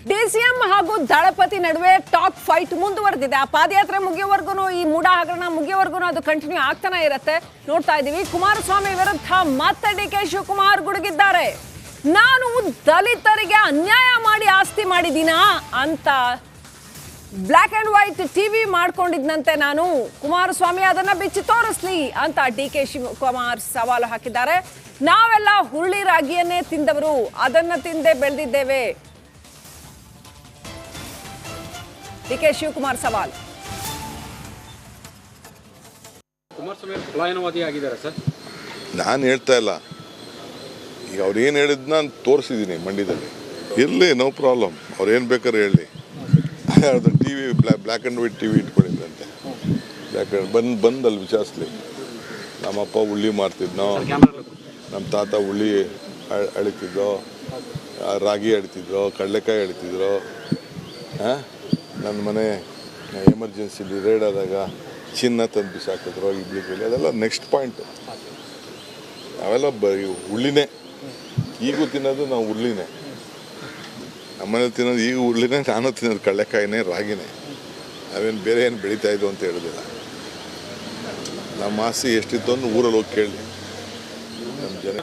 DCM ಹಾಗೂ ದಳಪತಿ ನಡುವೆ talk fight ಮುಂದುವರೆದಿದೆ. ಆ ಪಾದಯಾತ್ರೆ ಮುಗಿಯೋವರೆಗೂ, ಈ ಮೂಡ ಹಗರಣ ಮುಗಿಯೋವರೆಗೂ ಅದು ಕಂಟಿನ್ಯೂ ಆಗ್ತಾನೆ ಇರುತ್ತೆ. ನೋಡ್ತಾ ಇದ್ದೀವಿ, ಕುಮಾರಸ್ವಾಮಿ ವಿರುದ್ಧ ಮತ್ತೆ ಡಿಕೆ ಶಿವಕುಮಾರ್ ಗುಡುಗಿದ್ದಾರೆ. ನಾನು ದಲಿತರಿಗೆ ಅನ್ಯಾಯ ಮಾಡಿ ಆಸ್ತಿ ಮಾಡಿದ್ದೀನಾ ಅಂತ ಬ್ಲಾಕ್ ಅಂಡ್ ವೈಟ್ ಟಿವಿ ಮಾಡ್ಕೊಂಡಿದ್ನಂತೆ ನಾನು. ಕುಮಾರಸ್ವಾಮಿ ಅದನ್ನ ಬಿಚ್ಚಿ ತೋರಿಸ್ಲಿ ಅಂತ ಡಿಕೆ ಶಿವಕುಮಾರ್ ಸವಾಲು ಹಾಕಿದ್ದಾರೆ. ನಾವೆಲ್ಲ ಹುರುಳಿ ರಾಗಿಯನ್ನೇ ತಿಂದವರು, ಅದನ್ನ ತಿಂದೇ ಬೆಳೆದಿದ್ದೇವೆ. ಡಿಕೆ ಶಿವಕುಮಾರ್ ಸವಾಲ್. ಕುಮಾರಸ್ವಾಮಿ ಪಲಾಯನವಾದಿ ಆಗಿದ್ದಾರೆ ಸರ್. ನಾನು ಹೇಳ್ತಾ ಇಲ್ಲ, ಈಗ ಅವ್ರು ಏನು ಹೇಳಿದ್ನ ನಾನು ತೋರಿಸಿದ್ದೀನಿ ಮಂಡ್ಯದಲ್ಲಿ. ಇರಲಿ, ನೋ ಪ್ರಾಬ್ಲಮ್, ಅವ್ರು ಏನು ಬೇಕಾದ್ರೆ ಹೇಳಿ. ಅದು T V black and white T V ಇಟ್ಕೊಂಡಿದ್ದಂತೆ. ಬ್ಲ್ಯಾಕ್ ಆ್ಯಂಡ್ ಬಂದು ಅಲ್ಲಿ ವಿಚಾರಿಸ್ಲಿ. ನಮ್ಮಪ್ಪ ಉಳ್ಳಿ ಮಾಡ್ತಿದ್ನೋ, ನಮ್ಮ ತಾತ ಉಳ್ಳಿ ಅಳಿತಿದ್ದೋ, ರಾಗಿ ಅಳಿತಿದ್ರು, ಕಡಲೆಕಾಯಿ ಅಳಿತಿದ್ರು. ನನ್ನ ಮನೆ ಎಮರ್ಜೆನ್ಸಿಲಿ ರೇಡ್ ಆದಾಗ ಚಿನ್ನ ತಂದು ಬಿಸಾಕಿದ್ರು ಇಡ್ಲಿಗೆ. ಅದೆಲ್ಲ ನೆಕ್ಸ್ಟ್ ಪಾಯಿಂಟು. ನಾವೆಲ್ಲ ಉಳ್ಳಿನೇ, ಈಗೂ ತಿನ್ನೋದು ನಾವು ಉಳ್ಳಿನೇ. ನಮ್ಮನೇಲಿ ತಿನ್ನೋದು ಈಗ ಉಳ್ಳಿನೇ, ನಾನು ತಿನ್ನೋದು ಕಡಲೆಕಾಯಿನೇ, ರಾಗಿನೇ. ನಾವೇನು ಬೇರೆ ಏನು ಬೆಳೀತಾ ಇದ್ದು ಅಂತ ಹೇಳೋದಿಲ್ಲ. ನಮ್ಮ ಆಸೆ ಎಷ್ಟಿತ್ತು ಅಂತ ಊರಲ್ಲಿ ಹೋಗಿ ಕೇಳಿ ನಮ್ಮ ಜನ.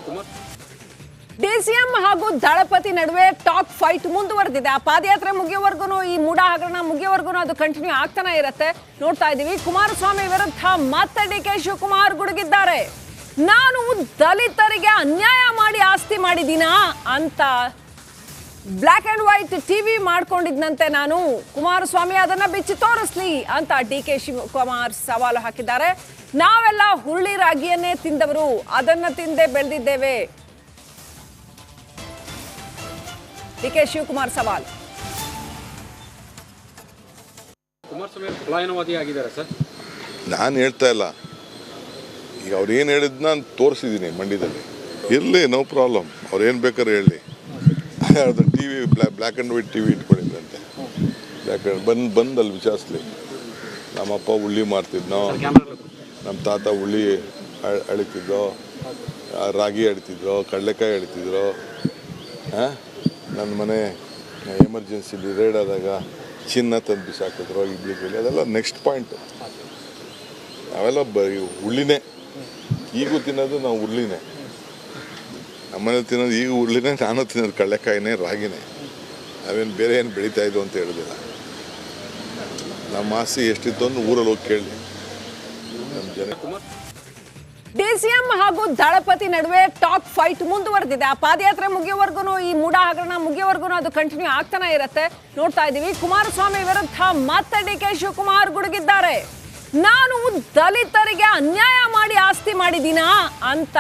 ಡಿಸಿಎಂ ಹಾಗೂ ದಳಪತಿ ನಡುವೆ ಟಾಕ್ ಫೈಟ್ ಮುಂದುವರೆದಿದೆ. ಆ ಪಾದಯಾತ್ರೆ ಮುಗಿಯೋವರೆಗೂ, ಈ ಮೂಡ ಹಗರಣ ಮುಗಿಯೋವರೆಗೂ ಅದು ಕಂಟಿನ್ಯೂ ಆಗ್ತಾನೆ ಇರುತ್ತೆ. ನೋಡ್ತಾ ಇದ್ದೀವಿ, ಕುಮಾರಸ್ವಾಮಿ ವಿರುದ್ಧ ಮತ್ತೆ ಡಿಕೆ ಶಿವಕುಮಾರ್ ಗುಡುಗಿದ್ದಾರೆ. ನಾನು ದಲಿತರಿಗೆ ಅನ್ಯಾಯ ಮಾಡಿ ಆಸ್ತಿ ಮಾಡಿದ್ದೀನಾ ಅಂತ ಬ್ಲಾಕ್ ಅಂಡ್ ವೈಟ್ ಟಿವಿ ಮಾಡ್ಕೊಂಡಿದ್ನಂತೆ ನಾನು. ಕುಮಾರಸ್ವಾಮಿ ಅದನ್ನ ಬಿಚ್ಚಿ ತೋರಿಸ್ಲಿ ಅಂತ ಡಿಕೆ ಶಿವಕುಮಾರ್ ಸವಾಲು ಹಾಕಿದ್ದಾರೆ. ನಾವೆಲ್ಲ ಹುರುಳಿ ರಾಗಿಯನ್ನೇ ತಿಂದವರು, ಅದನ್ನ ತಿಂದೇ ಬೆಳೆದಿದ್ದೇವೆ. ಡಿಕೆ ಶಿವಕುಮಾರ್ ಸವಾಲ್. ಕುಮಾರಸ್ವಾಮಿ ಪಲಾಯನವಾದಿ ಆಗಿದ್ದಾರೆ ಸರ್. ನಾನು ಹೇಳ್ತಾ ಇಲ್ಲ, ಈಗ ಅವ್ರು ಏನು ಹೇಳಿದ್ನ ನಾನು ತೋರಿಸಿದ್ದೀನಿ ಮಂಡ್ಯದಲ್ಲಿ. ಇರಲಿ, ನೋ ಪ್ರಾಬ್ಲಮ್, ಅವ್ರು ಏನು ಬೇಕಾದ್ರೆ ಹೇಳಿ. ಅದು T V black and white T V ಇಟ್ಕೊಂಡಿದ್ದಂತೆ. ಬ್ಲ್ಯಾಕ್ ಆ್ಯಂಡ್ ಬಂದು ಅಲ್ಲಿ ವಿಚಾರಿಸ್ಲಿ. ನಮ್ಮಪ್ಪ ಉಳ್ಳಿ ಮಾಡ್ತಿದ್ನೋ, ನಮ್ಮ ತಾತ ಉಳ್ಳಿ ಅಳಿತಿದ್ದೋ, ರಾಗಿ ಅಳಿತಿದ್ರು, ಕಡಲೆಕಾಯಿ ಅಳಿತಿದ್ರು. ನನ್ನ ಮನೆ ಎಮರ್ಜೆನ್ಸಿಲಿ ರೇಡ್ ಆದಾಗ ಚಿನ್ನ ತಂದು ಬಿಸಾಕಿದ್ರು ಇಡ್ಲಿಗೆ. ಅದೆಲ್ಲ ನೆಕ್ಸ್ಟ್ ಪಾಯಿಂಟು. ನಾವೆಲ್ಲ ಉಳ್ಳಿನೇ, ಈಗೂ ತಿನ್ನೋದು ನಾವು ಉಳ್ಳಿನೇ. ನಮ್ಮನೇಲಿ ತಿನ್ನೋದು ಈಗ ಉಳ್ಳಿನೇ, ನಾನು ತಿನ್ನೋದು ಕಡಲೆಕಾಯಿನೇ, ರಾಗಿನೇ. ನಾವೇನು ಬೇರೆ ಏನು ಬೆಳೀತಾ ಇದ್ದು ಅಂತ ಹೇಳೋದಿಲ್ಲ. ನಮ್ಮ ಆಸೆ ಎಷ್ಟಿತ್ತು ಅಂತ ಊರಲ್ಲಿ ಹೋಗಿ ಕೇಳಿ ನಮ್ಮ ಜನ. ಡಿಸಿಎಂ ಹಾಗೂ ದಳಪತಿ ನಡುವೆ ಟಾಕ್ ಫೈಟ್ ಮುಂದುವರೆದಿದೆ. ಆ ಪಾದಯಾತ್ರೆ ಮುಗಿಯೋವರೆಗೂ, ಈ ಮೂಡ ಹಗರಣ ಮುಗಿಯೋವರೆಗೂ ಅದು ಕಂಟಿನ್ಯೂ ಆಗ್ತಾನೆ ಇರುತ್ತೆ. ನೋಡ್ತಾ ಇದ್ದೀವಿ, ಕುಮಾರಸ್ವಾಮಿ ವಿರುದ್ಧ ಮತ್ತೆ ಡಿಕೆ ಶಿವಕುಮಾರ್ ಗುಡುಗಿದ್ದಾರೆ. ನಾನು ದಲಿತರಿಗೆ ಅನ್ಯಾಯ ಮಾಡಿ ಆಸ್ತಿ ಮಾಡಿದ್ದೀನಾ ಅಂತ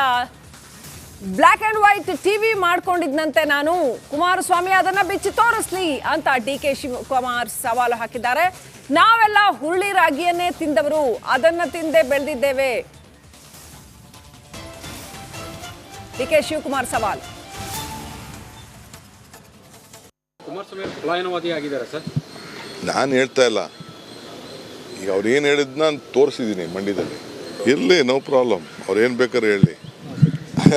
ಬ್ಲಾಕ್ ಅಂಡ್ ವೈಟ್ ಟಿವಿ ಮಾಡ್ಕೊಂಡಿದ್ನಂತೆ ನಾನು. ಕುಮಾರಸ್ವಾಮಿ ಅದನ್ನ ಬಿಚ್ಚಿ ತೋರಿಸ್ಲಿ ಅಂತ ಡಿಕೆ ಶಿವಕುಮಾರ್ ಸವಾಲು ಹಾಕಿದ್ದಾರೆ. ನಾವೆಲ್ಲ ಹುರುಳಿ ರಾಗಿಯನ್ನೇ ತಿಂದವರು, ಅದನ್ನ ತಿಂದೇ ಬೆಳೆದಿದ್ದೇವೆ. ಡಿಕೆ ಶಿವಕುಮಾರ್ ಸವಾಲ್. ಕುಮಾರಸ್ವಾಮಿ ಪಲಾಯನವಾದಿ ಆಗಿದ್ದಾರೆ ಸರ್. ನಾನು ಹೇಳ್ತಾ ಇಲ್ಲ, ಈಗ ಅವ್ರು ಏನು ಹೇಳಿದ್ನ ನಾನು ತೋರಿಸಿದ್ದೀನಿ ಮಂಡ್ಯದಲ್ಲಿ. ಇರಲಿ, ನೋ ಪ್ರಾಬ್ಲಮ್, ಅವ್ರು ಏನು ಬೇಕಾದ್ರೆ ಹೇಳಿ.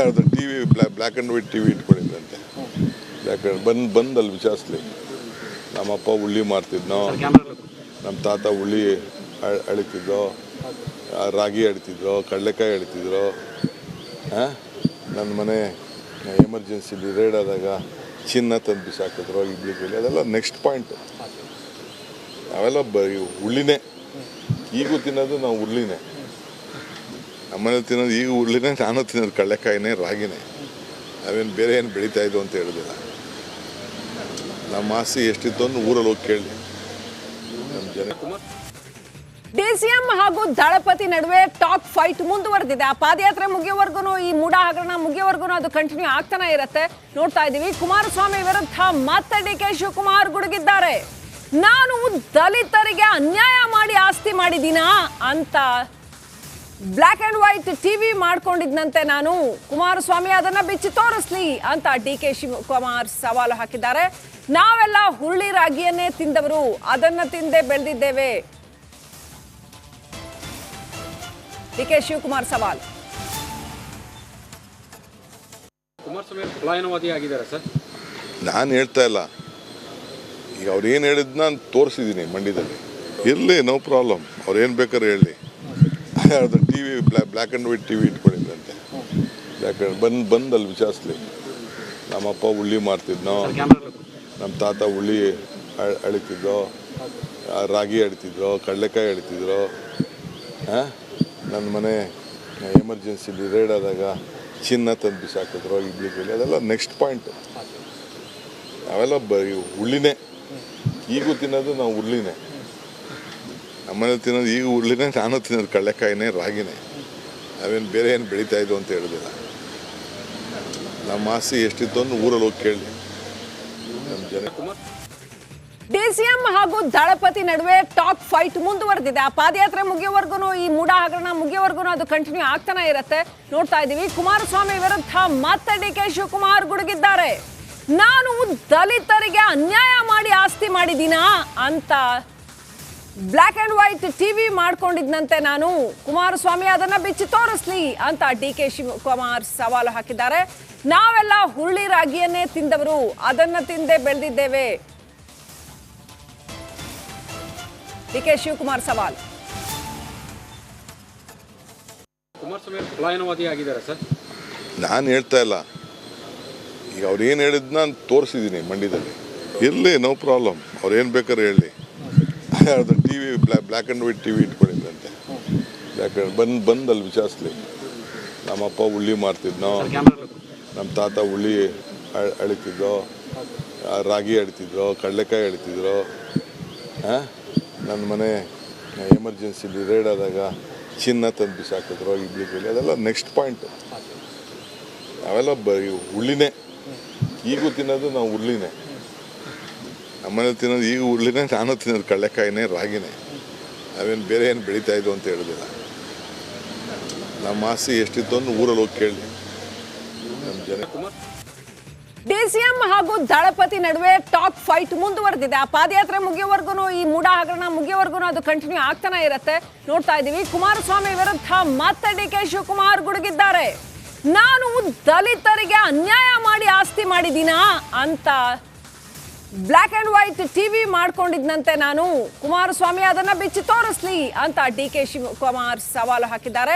ಅದು T V black and white T V ಇಟ್ಕೊಂಡಿದ್ದಂತೆ. ಬ್ಲ್ಯಾಕ್ ಆ್ಯಂಡ್ ಬಂದು ಅಲ್ಲಿ ವಿಚಾರಿಸ್ಲಿ. ನಮ್ಮಪ್ಪ ಉಳ್ಳಿ ಮಾಡ್ತಿದ್ನೋ, ನಮ್ಮ ತಾತ ಉಳ್ಳಿ ಅಳಿತಿದ್ದೋ, ರಾಗಿ ಅಳಿತಿದ್ರು, ಕಡಲೆಕಾಯಿ ಅಳಿತಿದ್ರು. ನನ್ನ ಮನೆ ಎಮರ್ಜೆನ್ಸಿಲಿ ರೇಡ್ ಆದಾಗ ಚಿನ್ನ ತಂದು ಬಿಸಾಕಿದ್ರು ಇಡ್ಲಿಗೆ. ಅದೆಲ್ಲ ನೆಕ್ಸ್ಟ್ ಪಾಯಿಂಟು. ನಾವೆಲ್ಲ ಉಳ್ಳಿನೇ, ಈಗೂ ತಿನ್ನೋದು ನಾವು ಉಳ್ಳಿನೇ. ನಮ್ಮನೇಲಿ ತಿನ್ನೋದು ಈಗ ಉಳ್ಳಿನೇ, ನಾನು ತಿನ್ನೋದು ಕಡಲೆಕಾಯಿನೇ, ರಾಗಿನೇ. ನಾವೇನು ಬೇರೆ ಏನು ಬೆಳೀತಾ ಇದ್ದು ಅಂತ ಹೇಳೋದಿಲ್ಲ. ನಮ್ಮ ಆಸೆ ಎಷ್ಟಿತ್ತು ಅಂತ ಊರಲ್ಲಿ ಹೋಗಿ ಕೇಳಿ ನಮ್ಮ ಜನ. ಡಿಸಿಎಂ ಹಾಗೂ ದಳಪತಿ ನಡುವೆ ಟಾಕ್ ಫೈಟ್ ಮುಂದುವರೆದಿದೆ. ಆ ಪಾದಯಾತ್ರೆ ಮುಗಿಯೋವರೆಗೂ, ಈ ಮೂಡ ಹಗರಣ ಮುಗಿಯೋವರೆಗೂ ಅದು ಕಂಟಿನ್ಯೂ ಆಗ್ತಾನೆ ಇರುತ್ತೆ. ನೋಡ್ತಾ ಇದ್ದೀವಿ, ಕುಮಾರಸ್ವಾಮಿ ವಿರುದ್ಧ ಮತ್ತೆ ಡಿಕೆ ಶಿವಕುಮಾರ್ ಗುಡುಗಿದ್ದಾರೆ. ನಾನು ದಲಿತರಿಗೆ ಅನ್ಯಾಯ ಮಾಡಿ ಆಸ್ತಿ ಮಾಡಿದ್ದೀನಾ ಅಂತ ಬ್ಲಾಕ್ ಅಂಡ್ ವೈಟ್ ಟಿವಿ ಮಾಡ್ಕೊಂಡಿದ್ನಂತೆ ನಾನು. ಕುಮಾರಸ್ವಾಮಿ ಅದನ್ನ ಬಿಚ್ಚಿ ತೋರಿಸ್ಲಿ ಅಂತ ಡಿಕೆ ಶಿವಕುಮಾರ್ ಸವಾಲು ಹಾಕಿದ್ದಾರೆ. ನಾವೆಲ್ಲ ಹುರುಳಿ ರಾಗಿಯನ್ನೇ ತಿಂದವರು, ಅದನ್ನ ತಿಂದೇ ಬೆಳೆದಿದ್ದೇವೆ. ಡಿಕೆ ಶಿವಕುಮಾರ್ ಸವಾಲ್. ಕುಮಾರಸ್ವಾಮಿ ಪಲಾಯನವಾದಿ ಆಗಿದ್ದಾರೆ ಸರ್. ನಾನು ಹೇಳ್ತಾ ಇಲ್ಲ, ಈಗ ಅವ್ರು ಏನು ಹೇಳಿದ್ ನಾನು ತೋರಿಸಿದ್ದೀನಿ ಮಂಡ್ಯದಲ್ಲಿ. ಇರಲಿ, ನೋ ಪ್ರಾಬ್ಲಮ್, ಅವ್ರು ಏನು ಬೇಕಾದ್ರೆ ಹೇಳಿ. ಅದು T V black and white T V ಇಟ್ಕೊಂಡಿದ್ದಂತೆ. ಬ್ಲ್ಯಾಕ್ ಆ್ಯಂಡ್ ಬಂದಲ್ಲಿ ವಿಚಾರಿಸ್ಲಿ. ನಮ್ಮಪ್ಪ ಉಳ್ಳಿ ಮಾಡ್ತಿದ್ನೋ, ನಮ್ಮ ತಾತ ಉಳ್ಳಿ ಅಳಿತಿದ್ದೋ, ರಾಗಿ ಅಳಿತಿದ್ರು, ಕಡಲೆಕಾಯಿ ಅಳಿತಿದ್ರು. ನನ್ನ ಮನೆ ಎಮರ್ಜೆನ್ಸಿಲಿ ರೇಡ್ ಆದಾಗ ಚಿನ್ನ ತಂದು ಬಿಸಾಕಿದ್ರು, ಇಡ್ಲಿ ಬೆಲೆ, ಅದೆಲ್ಲ ನೆಕ್ಸ್ಟ್ ಪಾಯಿಂಟು. ಅವೆಲ್ಲ ಉಳ್ಳಿನೇ. ಈಗೂ ತಿನ್ನೋದು ನಾವು ಉಳ್ಳಿನೇ. ನಮ್ಮನೇಲಿ ತಿನ್ನೋದು ಈಗ ಉಳ್ಳಿನೇ, ನಾನು ತಿನ್ನೋದು ಕಡಲೆಕಾಯಿನೇ, ರಾಗಿನೇ. ನಾವೇನು ಬೇರೆ ಏನು ಬೆಳೀತಾ ಇದ್ದು ಅಂತ ಹೇಳೋದಿಲ್ಲ. ನಮ್ಮ ಆಸೆ ಎಷ್ಟಿತ್ತು ಅಂತ ಊರಲ್ಲಿ ಹೋಗಿ ಕೇಳಿ ನಮ್ಮ ಜನ. ಡಿಸಿಎಂ ಹಾಗೂ ದಳಪತಿ ನಡುವೆ ಟಾಕ್ ಫೈಟ್ ಮುಂದುವರೆದಿದೆ. ಆ ಪಾದಯಾತ್ರೆ ಮುಗಿಯೋವರೆಗೂ, ಈ ಮೂಡ ಹಗರಣ ಮುಗಿಯೋವರೆಗೂ ಅದು ಕಂಟಿನ್ಯೂ ಆಗ್ತಾನೆ ಇರುತ್ತೆ. ನೋಡ್ತಾ ಇದ್ದೀವಿ, ಕುಮಾರಸ್ವಾಮಿ ವಿರುದ್ಧ ಮತ್ತೆ ಡಿ.ಕೆ. ಶಿವಕುಮಾರ್ ಗುಡುಗಿದ್ದಾರೆ. ನಾನು ದಲಿತರಿಗೆ ಅನ್ಯಾಯ ಮಾಡಿ ಆಸ್ತಿ ಮಾಡಿದ್ದೀನಾ ಅಂತ ಬ್ಲ್ಯಾಕ್ ಅಂಡ್ ವೈಟ್ ಟಿವಿ ಮಾಡ್ಕೊಂಡಿದ್ನಂತೆ ನಾನು. ಕುಮಾರಸ್ವಾಮಿ ಅದನ್ನ ಬಿಚ್ಚಿ ತೋರಿಸ್ಲಿ ಅಂತ ಡಿ.ಕೆ. ಶಿವಕುಮಾರ್ ಸವಾಲು ಹಾಕಿದ್ದಾರೆ. ನಾವೆಲ್ಲ ಹುರುಳಿ ರಾಗಿಯನ್ನೇ ತಿಂದವರು, ಅದನ್ನ ತಿಂದೇ ಬೆಳೆದಿದ್ದೇವೆ. ಡಿ.ಕೆ. ಶಿವಕುಮಾರ್ ಸವಾಲ್. ಕುಮಾರಸ್ವಾಮಿ ಪಲಾಯನವಾದಿ ಆಗಿದ್ದಾರೆ ಸರ್. ನಾನು ಹೇಳ್ತಾ ಇಲ್ಲ. ಈಗ ಅವ್ರು ಏನು ಹೇಳಿದ್ ನಾನು ತೋರಿಸಿದ್ದೀನಿ ಮಂಡ್ಯದಲ್ಲಿ. ಇರಲಿ, ನೋ ಪ್ರಾಬ್ಲಮ್, ಅವ್ರು ಏನು ಬೇಕಾದ್ರೆ ಹೇಳಿ. ಅದು T V black and white T V ಇಟ್ಕೊಂಡಿದ್ದಂತೆ. ಬ್ಲ್ಯಾಕ್ ಆ್ಯಂಡ್ ಬಂದಲ್ಲಿ ವಿಚಾರಿಸ್ಲಿ. ನಮ್ಮಪ್ಪ ಉಳ್ಳಿ ಮಾಡ್ತಿದ್ನೋ, ನಮ್ಮ ತಾತ ಉಳ್ಳಿ ಅಳಿತಿದ್ದೋ, ರಾಗಿ ಅಳಿತಿದ್ರು, ಕಡಲೆಕಾಯಿ ಅಳಿತಿದ್ರು. ನನ್ನ ಮನೆ ಎಮರ್ಜೆನ್ಸಿಲಿ ರೇಡ್ ಆದಾಗ ಚಿನ್ನ ತಂದು ಬಿಸಾಕಿದ್ರು, ಇಡ್ಲಿ ಬೆಲೆ, ಅದೆಲ್ಲ ನೆಕ್ಸ್ಟ್ ಪಾಯಿಂಟು. ಅವೆಲ್ಲ ಉಳ್ಳಿನೇ. ಈಗೂ ತಿನ್ನೋದು ನಾವು ಉಳ್ಳಿನೇ. ನಮ್ಮನೇಲಿ ತಿನ್ನೋದು ಈಗ ಉಳ್ಳಿನೇ, ನಾನು ತಿನ್ನೋದು ಕಡಲೆಕಾಯಿನೇ, ರಾಗಿನೇ. ನಾವೇನು ಬೇರೆ ಏನು ಬೆಳೀತಾ ಇದ್ದು ಅಂತ ಹೇಳೋದಿಲ್ಲ. ನಮ್ಮ ಆಸೆ ಎಷ್ಟಿತ್ತು ಅಂತ ಊರಲ್ಲಿ ಹೋಗಿ ಕೇಳಿ ನಮ್ಮ ಜನ. ಡಿಸಿಎಂ ಹಾಗೂ ದಳಪತಿ ನಡುವೆ ಟಾಕ್ ಫೈಟ್ ಮುಂದುವರೆದಿದೆ. ಆ ಪಾದಯಾತ್ರೆ ಮುಗಿಯೋವರೆಗೂ, ಈ ಮೂಡ ಹಗರಣ ಮುಗಿಯೋವರೆಗೂ ಅದು ಕಂಟಿನ್ಯೂ ಆಗ್ತಾನೆ ಇರುತ್ತೆ. ನೋಡ್ತಾ ಇದ್ದೀವಿ, ಕುಮಾರಸ್ವಾಮಿ ವಿರುದ್ಧ ಮತ್ತೆ ಡಿ.ಕೆ. ಶಿವಕುಮಾರ್ ಗುಡುಗಿದ್ದಾರೆ. ನಾನು ದಲಿತರಿಗೆ ಅನ್ಯಾಯ ಮಾಡಿ ಆಸ್ತಿ ಮಾಡಿದ್ದೀನಾ ಅಂತ ಬ್ಲ್ಯಾಕ್ ಅಂಡ್ ವೈಟ್ ಟಿವಿ ಮಾಡ್ಕೊಂಡಿದ್ನಂತೆ ನಾನು. ಕುಮಾರಸ್ವಾಮಿ ಅದನ್ನ ಬಿಚ್ಚಿ ತೋರಿಸ್ಲಿ ಅಂತ ಡಿ.ಕೆ. ಶಿವಕುಮಾರ್ ಸವಾಲು ಹಾಕಿದ್ದಾರೆ.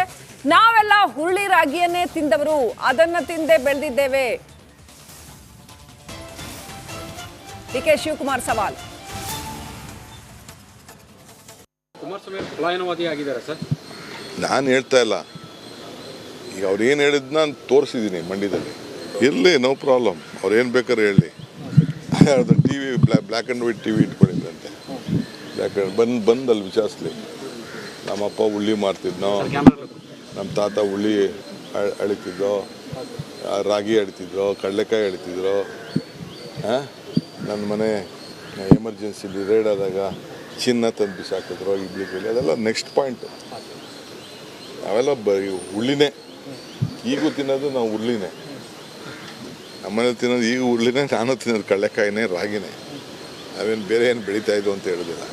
ನಾವೆಲ್ಲ ಹುರುಳಿ ರಾಗಿಯನ್ನೇ ತಿಂದವರು, ಅದನ್ನ ತಿಂದೇ ಬೆಳೆದಿದ್ದೇವೆ. ಡಿ.ಕೆ. ಶಿವಕುಮಾರ್ ಸವಾಲ್. ಕುಮಾರಸ್ವಾಮಿ ಪಲಾಯನವಾದಿ ಆಗಿದ್ದಾರೆ ಸರ್. ನಾನು ಹೇಳ್ತಾ ಇಲ್ಲ. ಈಗ ಅವ್ರು ಏನು ಹೇಳಿದ್ ನಾನು ತೋರಿಸಿದ್ದೀನಿ ಮಂಡ್ಯದಲ್ಲಿ. ಇರಲಿ, ನೋ ಪ್ರಾಬ್ಲಮ್, ಅವ್ರು ಏನು ಬೇಕಾದ್ರೆ ಹೇಳಿ. ಅದು T V black and white T V ಇಟ್ಕೊಂಡಿದ್ದಂತೆ. ಬ್ಲ್ಯಾಕ್ ಆ್ಯಂಡ್ ಬಂದಲ್ಲಿ ವಿಚಾರಿಸ್ಲಿ. ನಮ್ಮಪ್ಪ ಉಳ್ಳಿ ಮಾಡ್ತಿದ್ನೋ, ನಮ್ಮ ತಾತ ಉಳ್ಳಿ ಅಳಿತಿದ್ದೋ, ರಾಗಿ ಅಳಿತಿದ್ರು, ಕಡಲೆಕಾಯಿ ಅಳಿತಿದ್ರು. ನನ್ನ ಮನೆ ಎಮರ್ಜೆನ್ಸಿಲಿ ರೇಡ್ ಆದಾಗ ಚಿನ್ನ ತಂದು ಬಿಸಾಕಿದ್ರು, ಇಡ್ಲಿ ಬೆಲೆ, ಅದೆಲ್ಲ ನೆಕ್ಸ್ಟ್ ಪಾಯಿಂಟು. ಅವೆಲ್ಲ ಉಳ್ಳಿನೇ. ಈಗೂ ತಿನ್ನೋದು ನಾವು ಉಳ್ಳಿನೇ. ನಮ್ಮನೇಲಿ ತಿನ್ನೋದು ಈಗ ಉಳ್ಳಿನೇ, ನಾನು ತಿನ್ನೋದು ಕಡಲೆಕಾಯಿನೇ, ರಾಗಿನೇ. ನಾವೇನು ಬೇರೆ ಏನು ಬೆಳೀತಾ ಇದ್ದು ಅಂತ ಹೇಳೋದಿಲ್ಲ.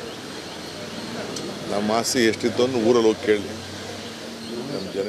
ನಮ್ಮ ಆಸೆ ಎಷ್ಟಿತ್ತು ಅಂತ ಊರಲ್ಲಿ ಹೋಗಿ ಕೇಳಿ ನಮ್ಮ ಜನ.